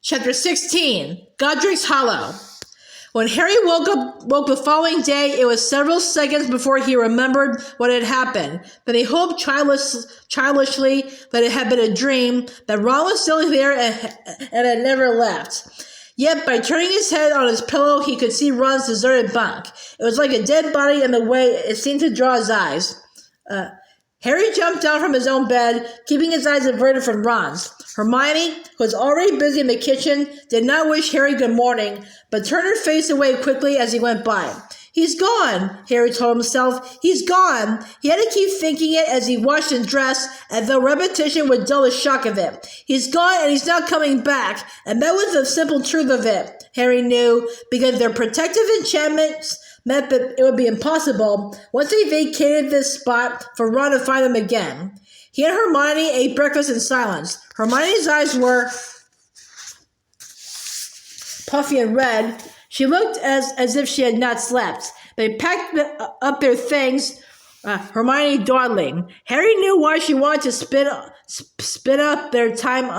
Chapter 16, Godric's Hollow. When Harry woke the following day, it was several seconds before he remembered what had happened. Then he hoped childishly that it had been a dream, that Ron was still there and had never left. Yet, by turning his head on his pillow, he could see Ron's deserted bunk. It was like a dead body in the way it seemed to draw his eyes. Harry jumped down from his own bed, keeping his eyes averted from Ron's. Hermione, who was already busy in the kitchen, did not wish Harry good morning, but turned her face away quickly as he went by. "He's gone," Harry told himself. "He's gone." He had to keep thinking it as he washed and dressed, as though repetition would dull the shock of it. He's gone and he's not coming back, and that was the simple truth of it, Harry knew, because their protective enchantments meant that it would be impossible, once they vacated this spot, for Ron to find them again. He and Hermione ate breakfast in silence. Hermione's eyes were puffy and red. She looked as if she had not slept. They packed up their things, Hermione dawdling. Harry knew why she wanted to spit up their time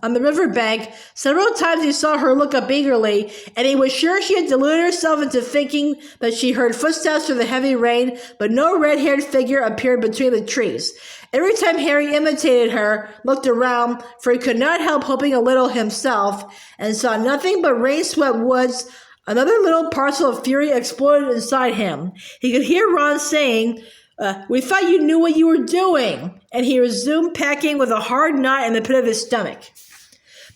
on the riverbank. Several times he saw her look up eagerly, and he was sure she had deluded herself into thinking that she heard footsteps through the heavy rain, but no red-haired figure appeared between the trees. Every time Harry imitated her, looked around, for he could not help hoping a little himself, and saw nothing but rain-swept woods, another little parcel of fury exploded inside him. He could hear Ron saying, "We thought you knew what you were doing," and he resumed packing with a hard knot in the pit of his stomach.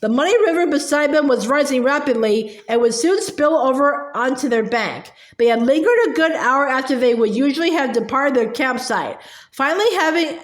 The muddy river beside them was rising rapidly and would soon spill over onto their bank. They had lingered a good hour after they would usually have departed their campsite. Finally, having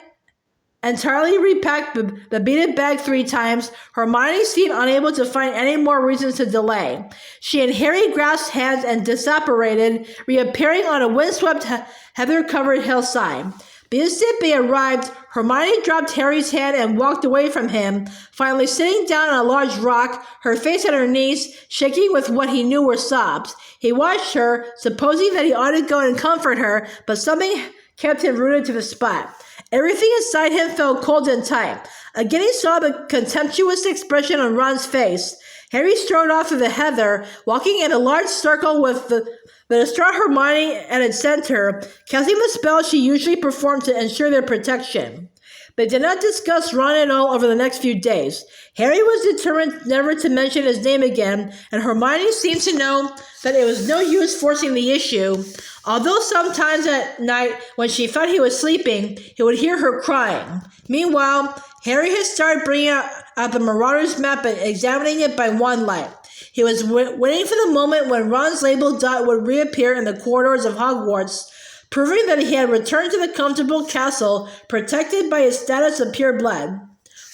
entirely repacked the beaded bag 3 times, Hermione seemed unable to find any more reasons to delay. She and Harry grasped hands and disapparated, reappearing on a windswept, heather-covered hillside. The instant they arrived, Hermione dropped Harry's hand and walked away from him, finally sitting down on a large rock, her face on her knees, shaking with what he knew were sobs. He watched her, supposing that he ought to go and comfort her, but something kept him rooted to the spot. Everything inside him felt cold and tight. Again he saw the contemptuous expression on Ron's face. Harry strode off through the heather, walking in a large circle with the distraught Hermione at its center, casting the spell she usually performed to ensure their protection. They did not discuss Ron at all over the next few days. Harry was determined never to mention his name again, and Hermione seemed to know that it was no use forcing the issue, although sometimes at night, when she thought he was sleeping, he would hear her crying. Meanwhile, Harry had started bringing out the Marauder's map and examining it by one light. He was waiting for the moment when Ron's labeled dot would reappear in the corridors of Hogwarts, proving that he had returned to the comfortable castle protected by his status of pure blood.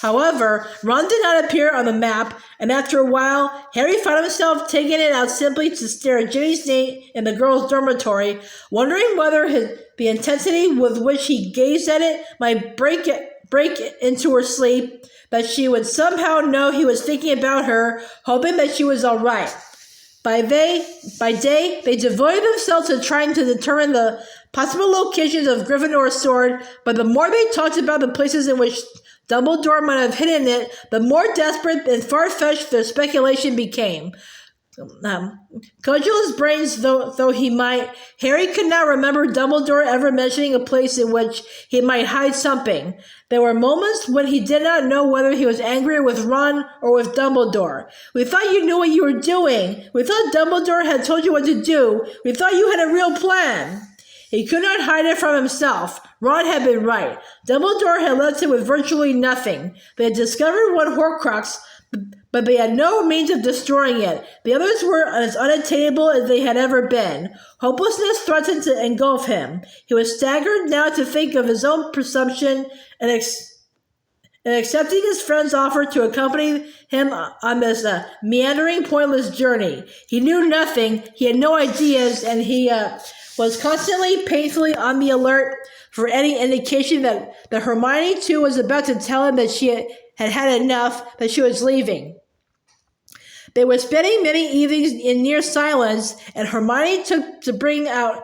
However, Ron did not appear on the map, and after a while, Harry found himself taking it out simply to stare at Ginny's name in the girls' dormitory, wondering whether the intensity with which he gazed at it might break into her sleep, that she would somehow know he was thinking about her, hoping that she was all right. By day, they devoted themselves to trying to determine the possible locations of Gryffindor's sword, but the more they talked about the places in which Dumbledore might have hidden it, the more desperate and far-fetched their speculation became. Cudgel his brains though he might, Harry could not remember Dumbledore ever mentioning a place in which he might hide something. There were moments when he did not know whether he was angry with Ron or with Dumbledore. "We thought you knew what you were doing. We thought Dumbledore had told you what to do. We thought you had a real plan." He could not hide it from himself. Ron had been right. Dumbledore had left him with virtually nothing. They had discovered one Horcrux, but they had no means of destroying it. The others were as unattainable as they had ever been. Hopelessness threatened to engulf him. He was staggered now to think of his own presumption and accepting his friend's offer to accompany him on this meandering, pointless journey. He knew nothing, he had no ideas, and he was constantly, painfully on the alert for any indication that Hermione, too, was about to tell him that she had had enough, that she was leaving. They were spending many evenings in near silence, and Hermione took to bring out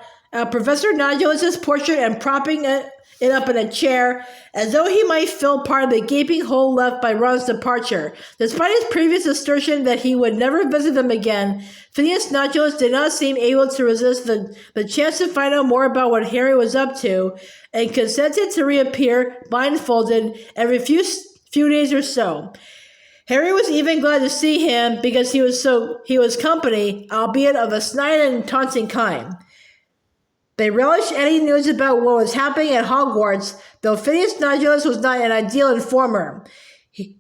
Professor Nodulus's portrait and propping it it up in a chair, as though he might fill part of the gaping hole left by Ron's departure. Despite his previous assertion that he would never visit them again, Phineas Nodulus did not seem able to resist the chance to find out more about what Harry was up to, and consented to reappear, blindfolded, every few days or so. Harry was even glad to see him because he was company, albeit of a snide and taunting kind. They relished any news about what was happening at Hogwarts, though Phineas Nodulus was not an ideal informer. He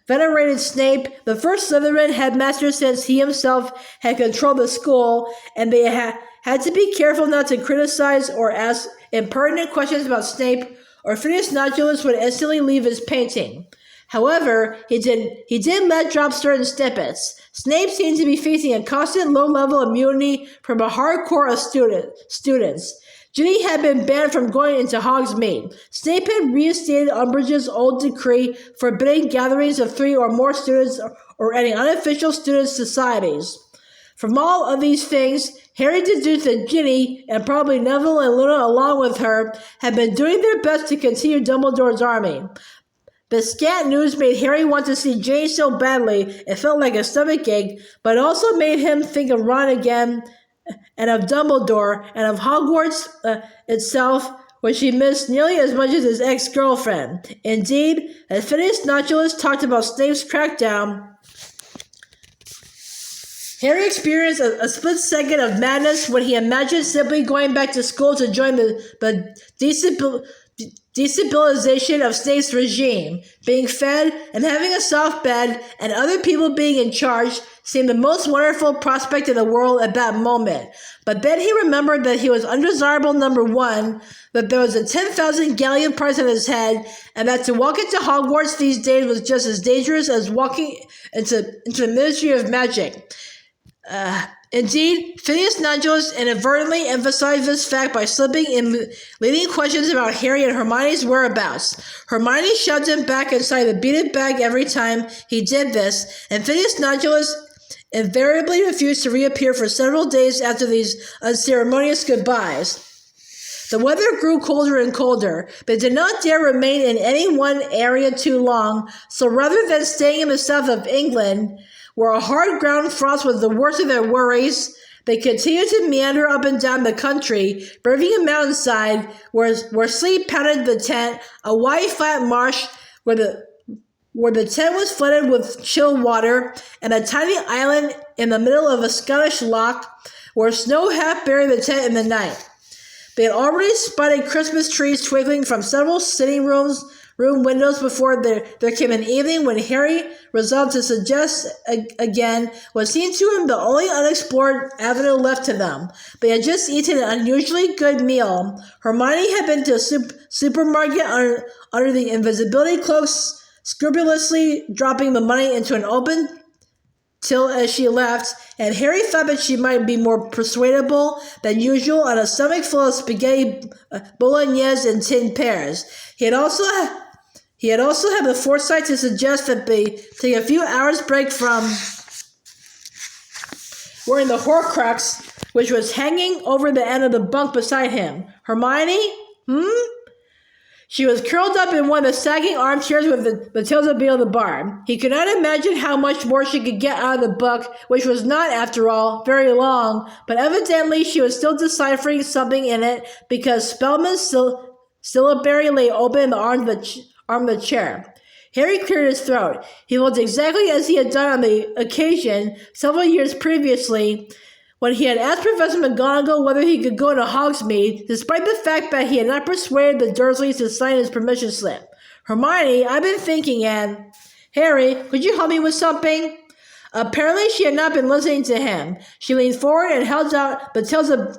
venerated Snape, the first Slytherin headmaster since he himself had controlled the school, and they had to be careful not to criticize or ask impertinent questions about Snape, or Phineas Nodulus would instantly leave his painting. However, he did let drop certain snippets. Snape seemed to be facing a constant low-level immunity from a hardcore of students. Ginny had been banned from going into Hogsmeade. Snape had reinstated Umbridge's old decree forbidding gatherings of 3 or more students or any unofficial student societies. From all of these things, Harry deduced that Ginny, and probably Neville and Luna along with her, had been doing their best to continue Dumbledore's army. The scant news made Harry want to see Ginny so badly it felt like a stomachache, but also made him think of Ron again, and of Dumbledore, and of Hogwarts itself, which he missed nearly as much as his ex-girlfriend. Indeed, as Phineas Nodulus talked about Snape's crackdown, Harry experienced a split second of madness when he imagined simply going back to school to join the destabilization of Snape's regime. Being fed and having a soft bed and other people being in charge seemed the most wonderful prospect in the world at that moment. But then he remembered that he was undesirable number 1, that there was a 10,000 galleon price on his head, and that to walk into Hogwarts these days was just as dangerous as walking into the Ministry of Magic. Indeed, Phineas Nodulus inadvertently emphasized this fact by slipping in leading questions about Harry and Hermione's whereabouts. Hermione shoved him back inside the beaded bag every time he did this, and Phineas Nodulus invariably refused to reappear for several days after these unceremonious goodbyes. The weather grew colder and colder, but did not dare remain in any one area too long, so rather than staying in the south of England, where a hard ground frost was the worst of their worries, they continued to meander up and down the country, braving a mountainside where sleet pounded the tent, a wide flat marsh where the tent was flooded with chill water, and a tiny island in the middle of a Scottish loch where snow half buried the tent in the night. They had already spotted Christmas trees twinkling from several sitting room windows before there came an evening when Harry resolved to suggest again what seemed to him the only unexplored avenue left to them. They had just eaten an unusually good meal. Hermione had been to a supermarket under the invisibility cloaks, scrupulously dropping the money into an open till as she left, and Harry thought that she might be more persuadable than usual on a stomach full of spaghetti bolognese and tinned pears. He had also had the foresight to suggest that they take a few hours break from wearing the Horcrux, which was hanging over the end of the bunk beside him. Hermione? She was curled up in one of the sagging armchairs with the tails of Beedle the Bard. He could not imagine how much more she could get out of the book, which was not, after all, very long, but evidently she was still deciphering something in it, because Spellman's syllabary lay open in the arm of the chair. Harry cleared his throat. He looked exactly as he had done on the occasion, several years previously, when he had asked Professor McGonagall whether he could go into Hogsmeade, despite the fact that he had not persuaded the Dursleys to sign his permission slip. Hermione, I've been thinking, and... Harry, could you help me with something? Apparently she had not been listening to him. She leaned forward and held out the tales of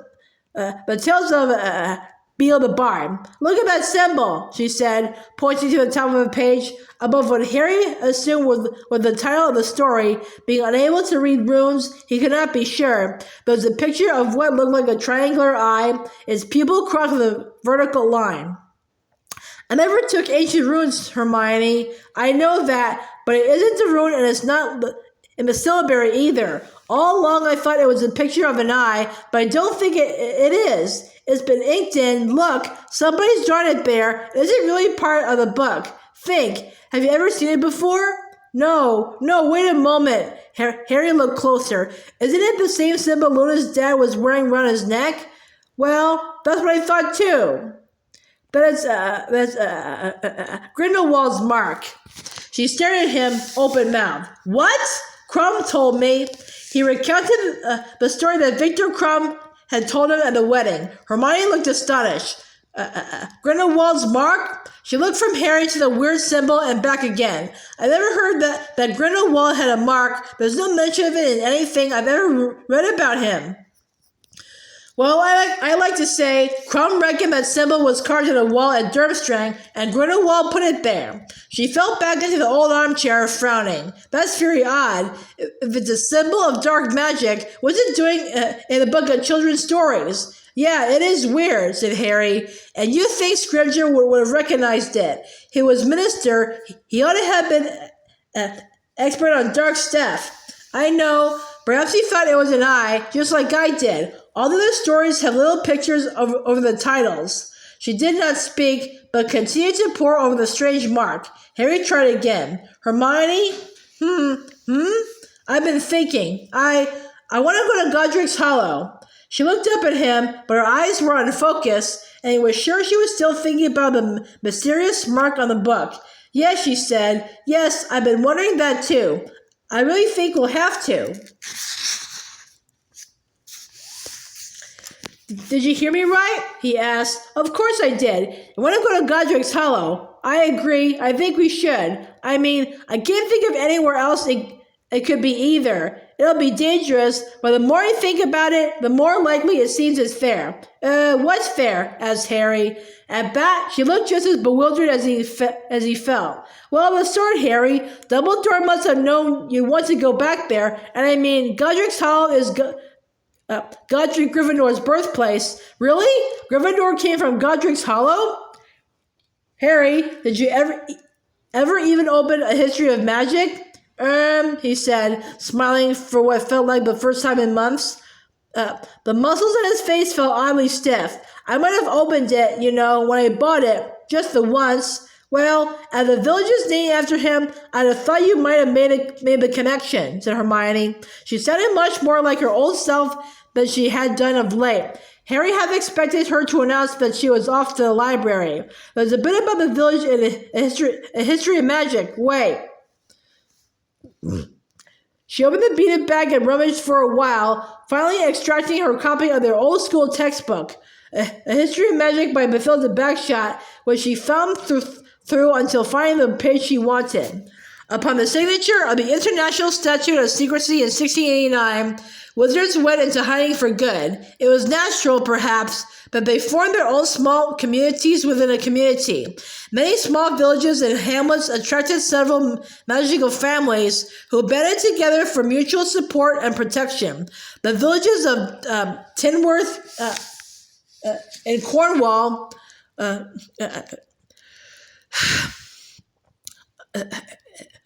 Beedle the Bard. Look at that symbol, she said, pointing to the top of a page above what Harry assumed was the title of the story. Being unable to read runes, he could not be sure. There was a picture of what looked like a triangular eye, its pupil crossed with a vertical line. I never took ancient runes, Hermione. I know that, but it isn't a rune, and it's not in the syllabary either. All along I thought it was a picture of an eye, but I don't think it is. It's been inked in. Look, somebody's drawn it there. Is it really part of the book? Think. Have you ever seen it before? No, wait a moment. Harry looked closer. Isn't it the same symbol Luna's dad was wearing around his neck? Well, that's what I thought too. But that's Grindelwald's mark. She stared at him, open-mouthed. What? Crumb told me. He recounted the story that Victor Crumb had told him at the wedding. Hermione looked astonished. Grindelwald's mark? She looked from Harry to the weird symbol and back again. I never heard that Grindelwald had a mark. There's no mention of it in anything I've ever read about him. Well, I like to say, Crumb reckoned that symbol was carved in a wall at Durmstrang, and Grindelwald put it there. She fell back into the old armchair, frowning. That's very odd. If it's a symbol of dark magic, what's it doing in a book of children's stories? Yeah, it is weird, said Harry. And you think Scrimgeour would have recognized it. He was minister. He ought to have been expert on dark stuff. I know. Perhaps he thought it was an eye, just like I did. All the other stories have little pictures over the titles. She did not speak, but continued to pore over the strange mark. Harry tried again. Hermione? I've been thinking. I want to go to Godric's Hollow. She looked up at him, but her eyes were unfocused, and he was sure she was still thinking about the mysterious mark on the book. Yes, she said. Yes, I've been wondering that too. I really think we'll have to. Did you hear me right? He asked. Of course I did. I want to go to Godric's Hollow. I agree. I think we should. I mean, I can't think of anywhere else it could be either. It'll be dangerous, but the more I think about it, the more likely it seems it's fair. What's fair? Asked Harry. At that, she looked just as bewildered as he felt. Well, the sword, Harry. Dumbledore must have known you want to go back there, and I mean, Godric's Hollow is Godric Gryffindor's birthplace. Really? Gryffindor came from Godric's Hollow? Harry, did you ever even open a history of magic? He said, smiling for what felt like the first time in months. The muscles in his face felt oddly stiff. I might have opened it, when I bought it, just the once. Well, as the village is named after him, I'd have thought you might have made the connection, said Hermione. She sounded much more like her old self than she had done of late. Harry had expected her to announce that she was off to the library. There's a bit about the village in a history of magic. Wait. She opened the beaded bag and rummaged for a while, finally extracting her copy of their old school textbook, A History of Magic by Mathilda Bagshot, which she thumbed through until finding the page she wanted. Upon the signature of the International Statute of Secrecy in 1689, wizards went into hiding for good. It was natural, perhaps, that they formed their own small communities within a community. Many small villages and hamlets attracted several magical families who banded together for mutual support and protection. The villages of Tinworth in Cornwall,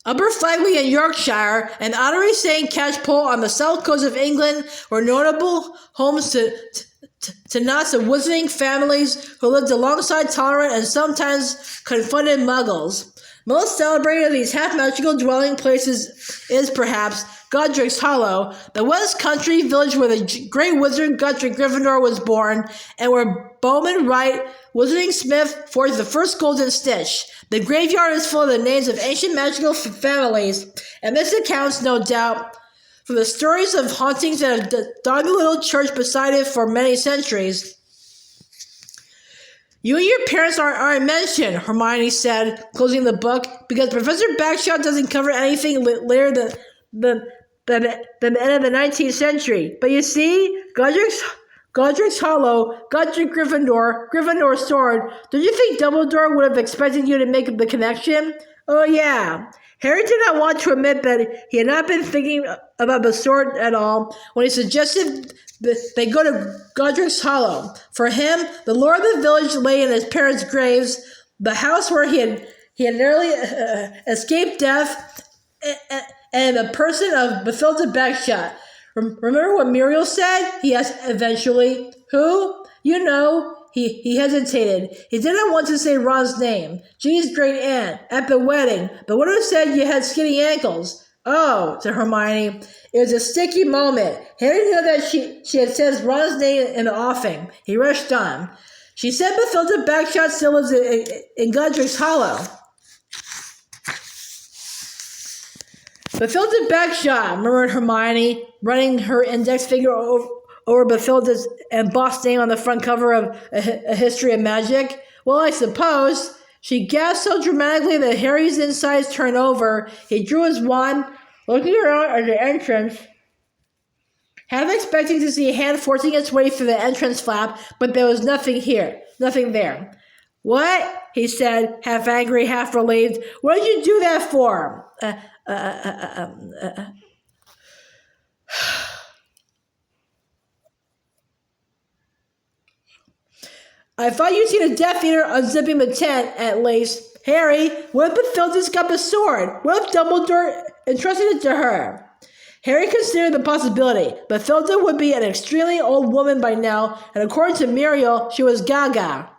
Upper Flagley in Yorkshire, and Ottery St. Catchpole on the south coast of England were notable homes to knots of wizarding families who lived alongside tolerant and sometimes confronted muggles. Most celebrated of these half-magical dwelling places is, perhaps, Godric's Hollow, the West Country village where the great wizard Godric Gryffindor was born, and where Bowman Wright, wizarding smith, forged the first golden stitch. The graveyard is full of the names of ancient magical families, and this accounts, no doubt, for the stories of hauntings that have dogged the little church beside it for many centuries. You and your parents aren't mentioned, Hermione said, closing the book, because Professor Bagshot doesn't cover anything later than the end of the 19th century. But you see, Godric's Hollow, Godric Gryffindor, Gryffindor's sword. Don't you think Dumbledore would have expected you to make the connection? Oh, yeah. Harry did not want to admit that he had not been thinking about the sword at all when he suggested that they go to Godric's Hollow. For him, the lore of the village lay in his parents' graves, the house where he had narrowly escaped death, and the person of Mathilda Bagshot. Remember what Muriel said? He asked eventually. Who? You know. He hesitated. He didn't want to say Ron's name. Jean's great aunt, at the wedding. The one who said you had skinny ankles. Oh, said Hermione. It was a sticky moment. Harry knew that she had said Ron's name in the offing. He rushed on. She said Bathilda Bagshot still lives in Godric's Hollow. Bathilda Bagshot, murmured Hermione, running her index finger over Bathilda's embossed name on the front cover of a History of Magic. Well, I suppose. She gasped so dramatically that Harry's insides turned over. He drew his wand, looking around at the entrance, half expecting to see a hand forcing its way through the entrance flap, but there was nothing here, nothing there. What? He said, half angry, half relieved. What did you do that for? I thought you'd seen a Death Eater unzipping the tent, at least. Harry, what if Bathilda's got the sword? What if Dumbledore entrusted it to her? Harry considered the possibility. Bathilda would be an extremely old woman by now, and according to Muriel, she was gaga.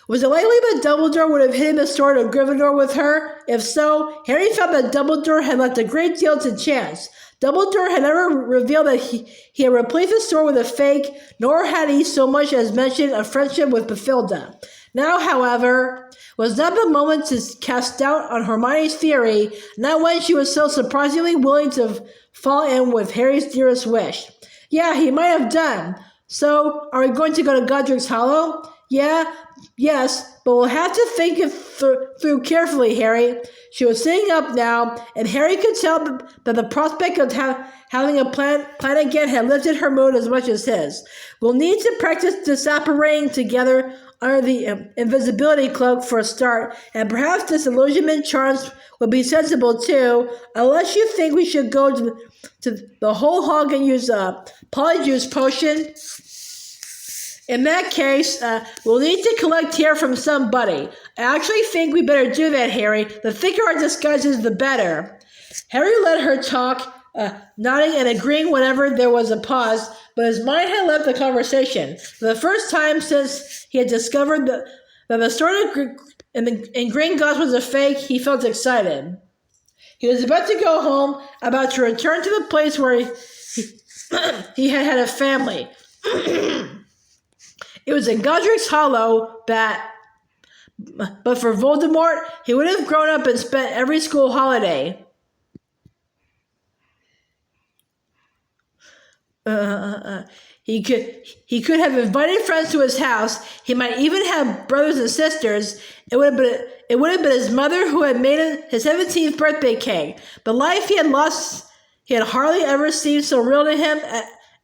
Was it likely that Dumbledore would have hidden the sword of Gryffindor with her? If so, Harry felt that Dumbledore had left a great deal to chance. Dumbledore had never revealed that he had replaced the sword with a fake, nor had he so much as mentioned a friendship with Bathilda. Now, however, was not the moment to cast doubt on Hermione's theory, not when she was so surprisingly willing to fall in with Harry's dearest wish. Yeah, he might have done. So, are we going to go to Godric's Hollow? Yes, but we'll have to think it through carefully, Harry. She was sitting up now, and Harry could tell that the prospect of having a plan again had lifted her mood as much as his. We'll need to practice disapparating together under the invisibility cloak for a start, and perhaps disillusionment charms would be sensible too, unless you think we should go to the whole hog and use a polyjuice potion. In that case, we'll need to collect hair from somebody. I actually think we better do that, Harry. The thicker our disguises, the better. Harry let her talk, nodding and agreeing whenever there was a pause, but his mind had left the conversation. For the first time since he had discovered that the story in Gringotts was a fake, he felt excited. He was about to go home, about to return to the place where he had a family. It was in Godric's Hollow that, but for Voldemort, he would have grown up and spent every school holiday. He could have invited friends to his house. He might even have brothers and sisters. It would have been his mother who had made his 17th birthday cake. The life he had lost, he had hardly ever seemed so real to him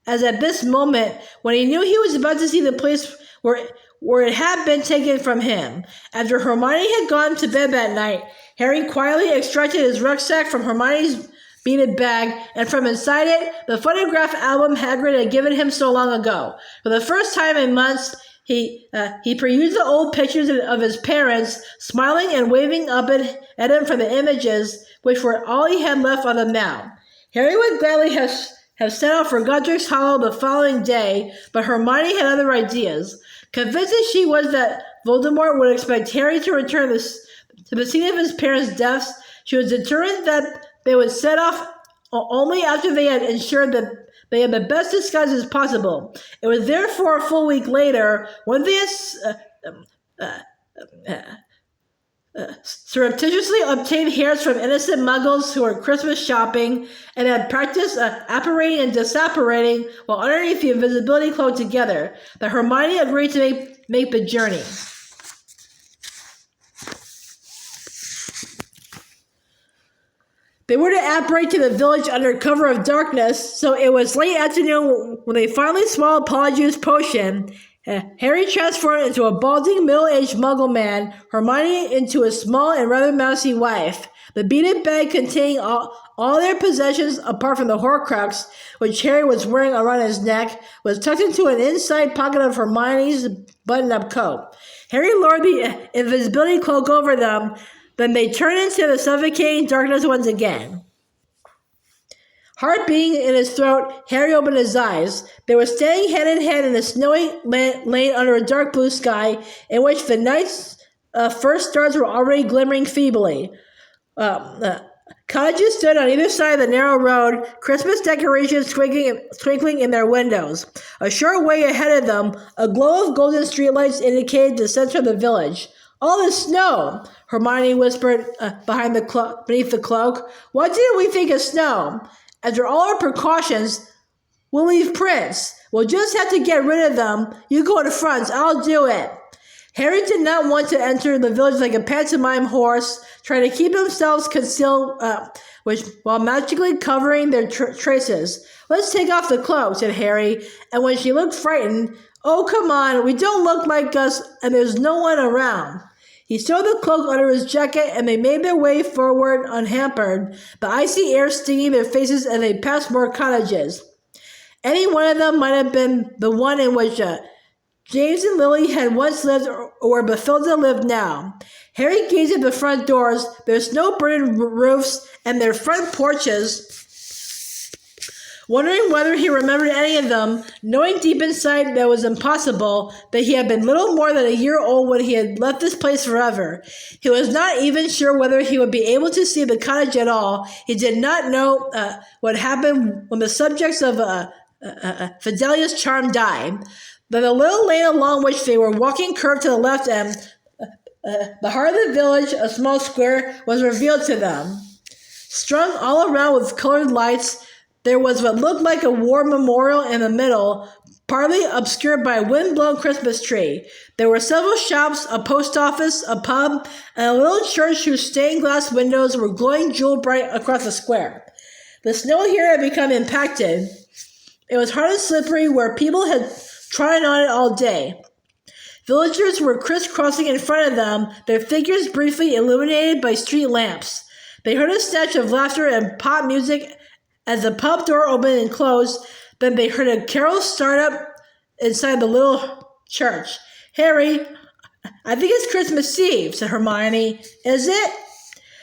as at this moment, when he knew he was about to see the place where it had been taken from him. After Hermione had gone to bed that night, Harry quietly extracted his rucksack from Hermione's beaded bag, and from inside it, the photograph album Hagrid had given him so long ago. For the first time in months, he perused the old pictures of his parents, smiling and waving up at him from the images, which were all he had left on the mound. Harry would gladly have set out for Godric's Hollow the following day, but Hermione had other ideas. Convinced as she was that Voldemort would expect Harry to return to the scene of his parents' deaths, she was determined that they would set off only after they had ensured that they had the best disguises possible. It was therefore a full week later when they surreptitiously obtained hairs from innocent muggles who were Christmas shopping and had practiced apparating and disapparating while underneath the invisibility cloak together, that Hermione agreed to make the journey. They were to apparate to the village under cover of darkness, so it was late afternoon when they finally swallowed Polyjuice Potion. Harry transformed into a balding, middle-aged muggle man, Hermione into a small and rather mousy wife. The beaded bag containing all their possessions apart from the Horcrux, which Harry was wearing around his neck, was tucked into an inside pocket of Hermione's button-up coat. Harry lowered the invisibility cloak over them. Then they turned into the suffocating darkness once again. Heart beating in his throat, Harry opened his eyes. They were standing hand in hand in a snowy lane under a dark blue sky, in which the night's first stars were already glimmering feebly. Cottages stood on either side of the narrow road, Christmas decorations twinkling in their windows. A short way ahead of them, a glow of golden streetlights indicated the center of the village. "All the snow," Hermione whispered beneath the cloak. "Why didn't we think of snow? After all our precautions, we'll leave prints. We'll just have to get rid of them. You go to front. I'll do it." Harry did not want to enter the village like a pantomime horse, trying to keep themselves concealed while magically covering their traces. "Let's take off the cloak," said Harry, and when she looked frightened, "Oh, come on, we don't look like us, and there's no one around." He stowed the cloak under his jacket, and they made their way forward unhampered, the icy air stinging their faces as they passed more cottages. Any one of them might have been the one in which James and Lily had once lived, or where Bathilda lived now. Harry gazed at the front doors, their snow-burdened roofs, and their front porches, wondering whether he remembered any of them, knowing deep inside that it was impossible, that he had been little more than a year old when he had left this place forever. He was not even sure whether he would be able to see the cottage at all. He did not know what happened when the subjects of Fidelia's charm died. But the little lane along which they were walking curved to the left, and the heart of the village, a small square, was revealed to them. Strung all around with colored lights, there was what looked like a war memorial in the middle, partly obscured by a wind-blown Christmas tree. There were several shops, a post office, a pub, and a little church whose stained glass windows were glowing jewel-bright across the square. The snow here had become impacted. It was hard and slippery where people had trodden on it all day. Villagers were crisscrossing in front of them, their figures briefly illuminated by street lamps. They heard a snatch of laughter and pop music as the pub door opened and closed. Then they heard a carol start up inside the little church. "Harry, I think it's Christmas Eve," said Hermione. "Is it?"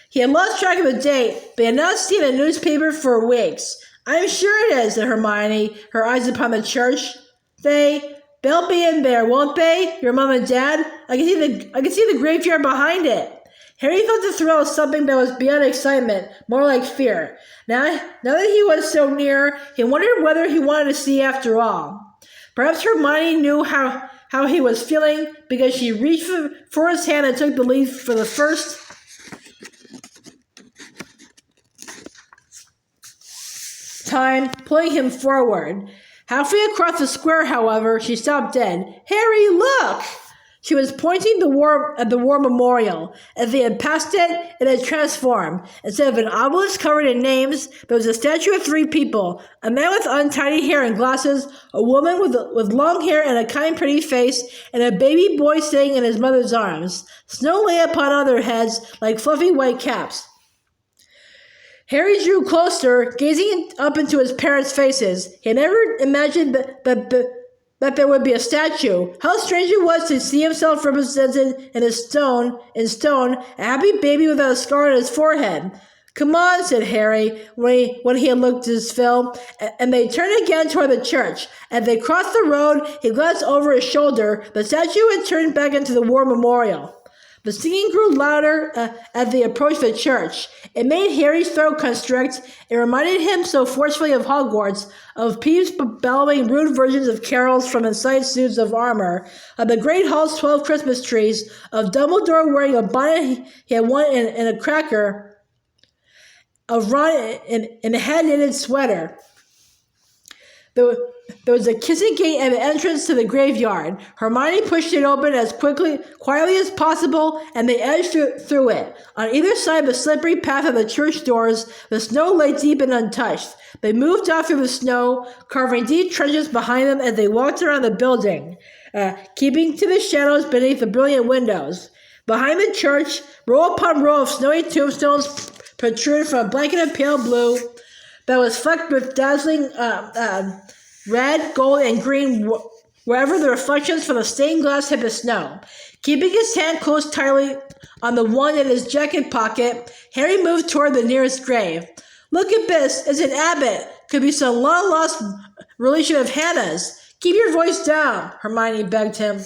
He had lost track of the date, but he had not seen a newspaper for weeks. "I'm sure it is," said Hermione, her eyes upon the church. They'll be in there, won't they? Your mom and dad? I can see the graveyard behind it." Harry felt the thrill of something that was beyond excitement, more like fear. Now that he was so near, he wondered whether he wanted to see after all. Perhaps Hermione knew how he was feeling, because she reached for his hand and took the lead for the first time, pulling him forward. Halfway across the square, however, she stopped dead. "Harry, look!" She was pointing at the war memorial. As they had passed it, it had transformed. Instead of an obelisk covered in names, there was a statue of three people: a man with untidy hair and glasses, a woman with long hair and a kind, pretty face, and a baby boy sitting in his mother's arms. Snow lay upon all their heads like fluffy white caps. Harry drew closer, gazing up into his parents' faces. He had never imagined that there would be a statue. How strange it was to see himself represented in stone, a happy baby without a scar on his forehead. "Come on," said Harry, when he had looked his fill, and they turned again toward the church. As they crossed the road, he glanced over his shoulder. The statue had turned back into the war memorial. The singing grew louder as they approached the church. It made Harry's throat constrict. It reminded him so forcefully of Hogwarts, of Peeves bellowing rude versions of carols from inside suits of armor, of the great hall's 12 Christmas trees, of Dumbledore wearing a bonnet he had won in a cracker, of Ron in a hand-knitted sweater. There was a kissing gate at the entrance to the graveyard. Hermione pushed it open as quietly as possible, and they edged through it. On either side of the slippery path of the church doors, the snow lay deep and untouched. They moved off through the snow, carving deep trenches behind them as they walked around the building, keeping to the shadows beneath the brilliant windows. Behind the church, row upon row of snowy tombstones protruded from a blanket of pale blue that was flecked with dazzling red, gold, and green wherever the reflections from the stained glass hit the snow. Keeping his hand closed tightly on the one in his jacket pocket, Harry moved toward the nearest grave. Look at this. It's an abbot. Could be some long-lost relation of Hannah's. Keep your voice down, Hermione begged him.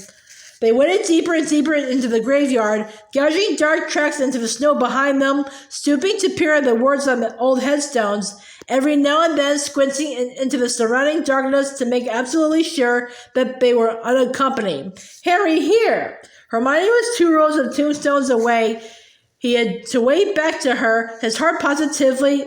They waded deeper and deeper into the graveyard, gouging dark tracks into the snow behind them, stooping to peer at the words on the old headstones, every now and then squinting into the surrounding darkness to make absolutely sure that they were unaccompanied. Harry, here! Hermione was 2 rows of tombstones away. He had to wade back to her, his heart positively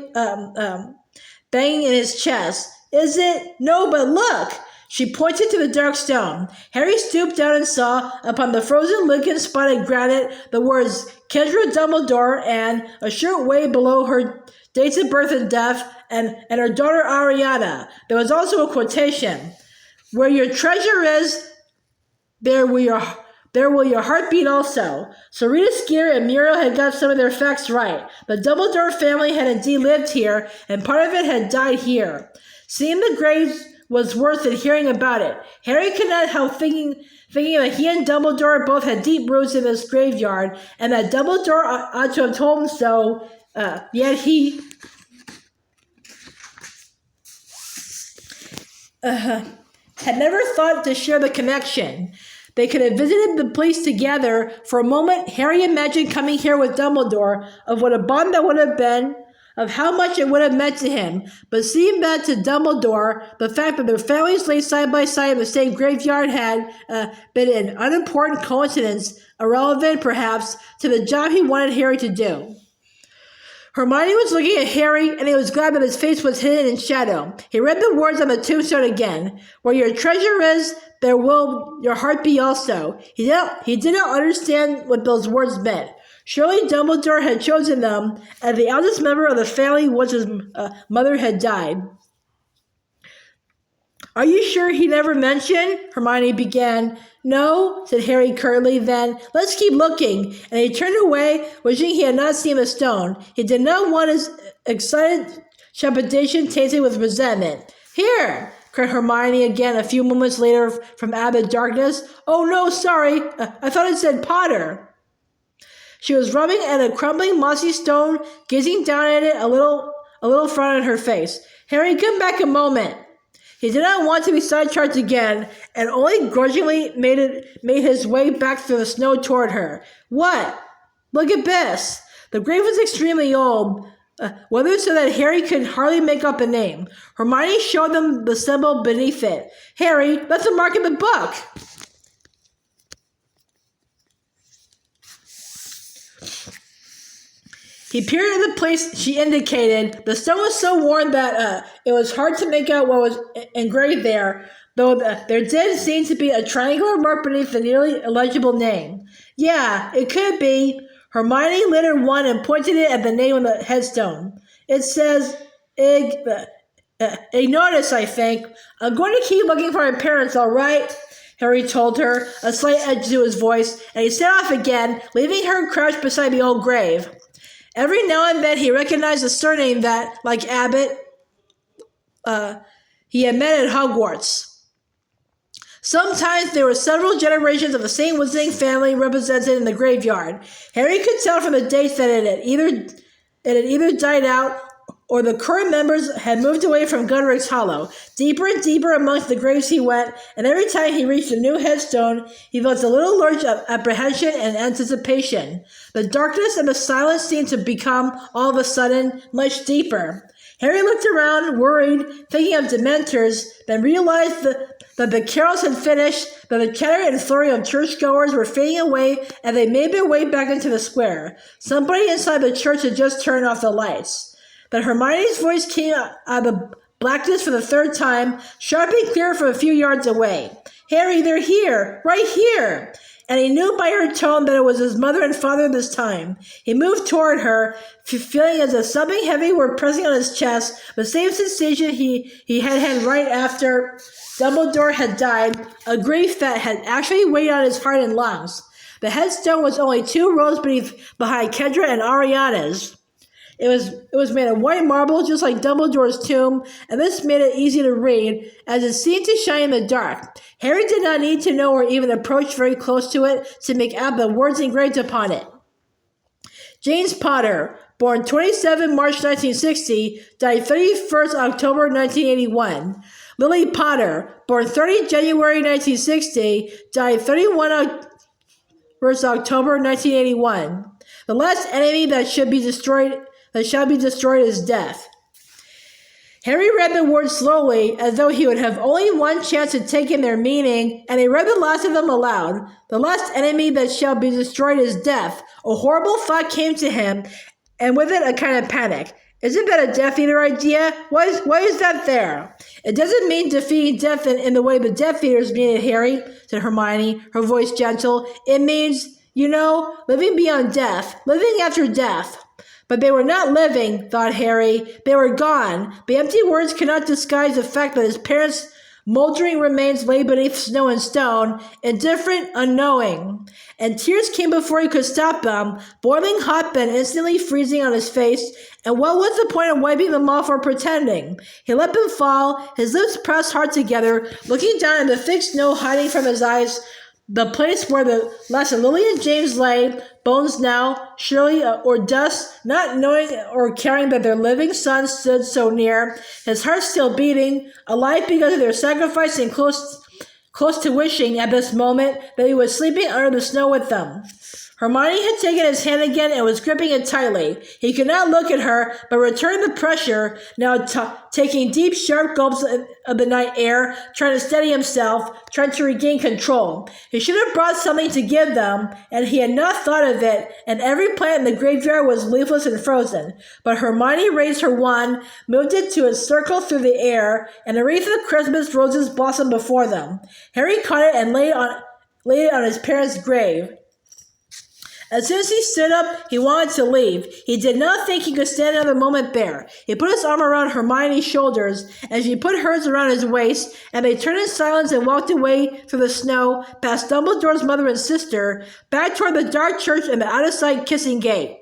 banging in his chest. Is it? No, but look! She pointed to the dark stone. Harry stooped down and saw, upon the frozen lichen-spotted granite, the words Kendra Dumbledore and, a short way below her, dates of birth and death, and her daughter Ariana. There was also a quotation. Where your treasure is, there will your heart beat also. So Rita Skeeter and Muriel had got some of their facts right. The Dumbledore family had indeed lived here, and part of it had died here. Seeing the graves was worth it hearing about it. Harry could not help thinking that he and Dumbledore both had deep roots in this graveyard, and that Dumbledore ought to have told him so, yet he had never thought to share the connection. They could have visited the place together. For a moment, Harry imagined coming here with Dumbledore, of what a bond that would have been, of how much it would have meant to him. But seeing that to Dumbledore, the fact that their families lay side by side in the same graveyard had been an unimportant coincidence, irrelevant perhaps, to the job he wanted Harry to do. Hermione was looking at Harry, and he was glad that his face was hidden in shadow. He read the words on the tombstone again. Where your treasure is, there will your heart be also. He did not understand what those words meant. Surely Dumbledore had chosen them as the eldest member of the family once his mother had died. Are you sure he never mentioned? Hermione began. No, said Harry curtly. Then, let's keep looking. And he turned away, wishing he had not seen the stone. He did not want his excited trepidation tainted with resentment. Here, cried Hermione again a few moments later from out of the darkness. Oh, no, sorry. I thought it said Potter. She was rubbing at a crumbling mossy stone, gazing down at it, a little frown on her face. Harry, come back a moment. He did not want to be sidetracked again, and only grudgingly made his way back through the snow toward her. What? Look at this. The grave was extremely old, weathered so that Harry could hardly make up a name. Hermione showed them the symbol beneath it. Harry, that's a mark in the book. He peered at the place she indicated. The stone was so worn that it was hard to make out what was engraved there, though there did seem to be a triangular mark beneath the nearly illegible name. Yeah, it could be. Hermione lit her wand and pointed it at the name on the headstone. It says, Ignotus, I think. I'm going to keep looking for my parents, all right? Harry told her, a slight edge to his voice, and he set off again, leaving her crouched beside the old grave. Every now and then he recognized a surname that, like Abbott, he had met at Hogwarts. Sometimes there were several generations of the same wizarding family represented in the graveyard. Harry could tell from the dates that it had either died out or the current members had moved away from Godric's Hollow. Deeper and deeper amongst the graves he went, and every time he reached a new headstone, he felt a little lurch of apprehension and anticipation. The darkness and the silence seemed to become, all of a sudden, much deeper. Harry looked around, worried, thinking of Dementors, then realized that the carols had finished, that the chatter and flurry of churchgoers were fading away, and they made their way back into the square. Somebody inside the church had just turned off the lights. But Hermione's voice came out of the blackness for the third time, sharp and clear from a few yards away. Harry, they're here! Right here! And he knew by her tone that it was his mother and father this time. He moved toward her, feeling as if something heavy were pressing on his chest, the same sensation he had had right after Dumbledore had died, a grief that had actually weighed on his heart and lungs. The headstone was only 2 rows behind Kendra and Ariana's. It was made of white marble, just like Dumbledore's tomb, and this made it easy to read, as it seemed to shine in the dark. Harry did not need to know or even approach very close to it to make out the words engraved upon it. James Potter, born 27 March 1960, died 31st October 1981. Lily Potter, born 30 January 1960, died 31st October 1981. The last enemy that shall be destroyed is death. Harry read the words slowly, as though he would have only one chance to take in their meaning, and he read the last of them aloud. The last enemy that shall be destroyed is death. A horrible thought came to him, and with it a kind of panic. Isn't that a Death Eater idea? Why is that there? It doesn't mean defeating death in the way the Death Eaters mean it, Harry, said Hermione, her voice gentle. It means, living beyond death, living after death. But they were not living, thought Harry. They were gone. The empty words could not disguise the fact that his parents' moldering remains lay beneath snow and stone, indifferent, unknowing. And tears came before he could stop them, boiling hot but instantly freezing on his face. And what was the point of wiping them off or pretending? He let them fall, his lips pressed hard together, looking down at the thick snow hiding from his eyes, the place where the lass of Lily and James lay, bones now, surely, or dust, not knowing or caring that their living son stood so near, his heart still beating, alive because of their sacrifice and close to wishing at this moment that he was sleeping under the snow with them. Hermione had taken his hand again and was gripping it tightly. He could not look at her, but returned the pressure, now taking deep, sharp gulps of the night air, trying to steady himself, trying to regain control. He should have brought something to give them, and he had not thought of it, and every plant in the graveyard was leafless and frozen. But Hermione raised her wand, moved it to a circle through the air, and a wreath of Christmas roses blossomed before them. Harry caught it and laid it on his parents' grave. As soon as he stood up, he wanted to leave. He did not think he could stand another moment there. He put his arm around Hermione's shoulders, and she put hers around his waist, and they turned in silence and walked away through the snow, past Dumbledore's mother and sister, back toward the dark church and the out-of-sight kissing gate.